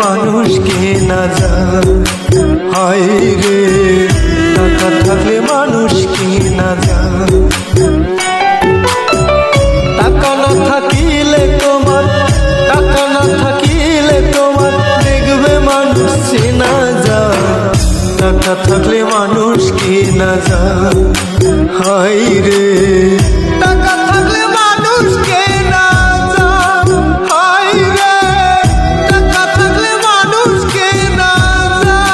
মানুষ কেনা যায়, হায় রে টাকা থাকলে মানুষ কেনা যায়। টাকা না থাকিলে তোমার, টাকা না থাকিলে তোমার দেখবে মানুষ চেনা যায়, টাকা থাকলে মানুষ কেনা যায়, হায় রে টাকা থাকলে মানুষ কেনা যায়, হায় রে টাকা থাকলে মানুষ কেনা যায়।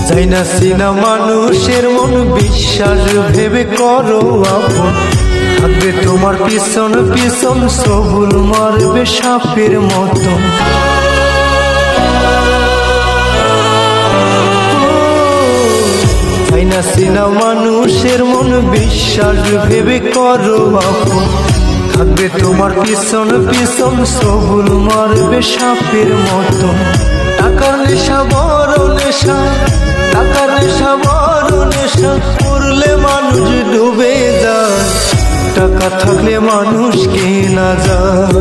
যাই না চিনা মানুষের মন বিশ্বাস ভেবে করো আপন, থাকবে তোমার পিছন পিছন সবুল মারবে সাপের মতন। যাই না চিনা মানুষের মন বিশ্বাস ভেবে করো আপন, থাকবে তোমার পিছন পিছন সবুল মারবে সাপের মতন। টাকার নেশা বড় নেশা, টাকার নেশা বড় নেশা, করলে মানুষ ডুবে যায়, টাকা থাকলে মানুষ কেনা যায়,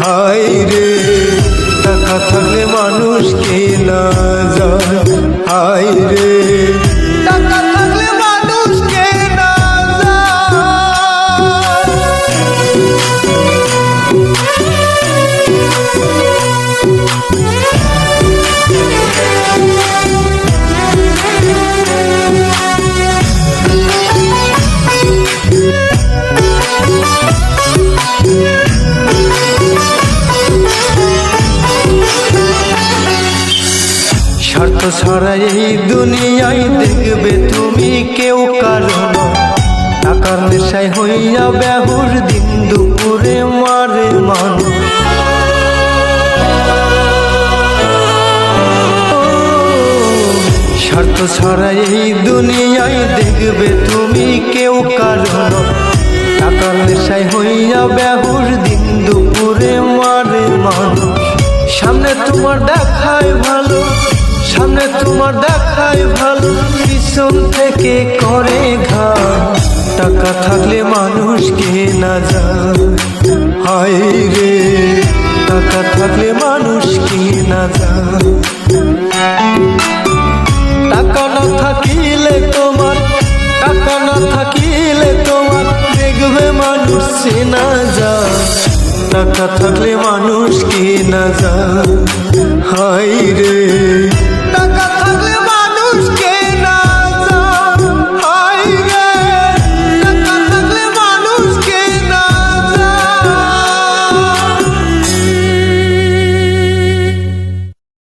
হায় রে টাকা থাকলে মানুষ কেনা যায়, হায় রে টাকা থাকলে মানুষ কেনা স্বার্থ ছাড়া এই দুনিয়ায় দেখবে তুমি কেউ কারণ, টাকার নেশায় হইয়া বেহুর দিন দুপুরে মারে মানুষ। স্বার্থ ছাড়া এই দুনিয়ায় দেখবে তুমি কেউ কারণ, টাকার নেশায় হইয়া বেহুর দিন দুপুরে মারে মানুষ। সামনে তোমার দেখায় ভালো, সামনে তোমার দেখায় ভালো, পিছন থেকে করে ঘাত, টাকা থাকলে মানুষ কেনা যায়, হায় রে টাকা থাকলে মানুষ কেনা যায়। টাকা না থাকিলে তোমার, টাকা না থাকিলে তোমার দেখবে মানুষ চেনা যায়, টাকা থাকলে মানুষ কেনা যায়, হায় রে।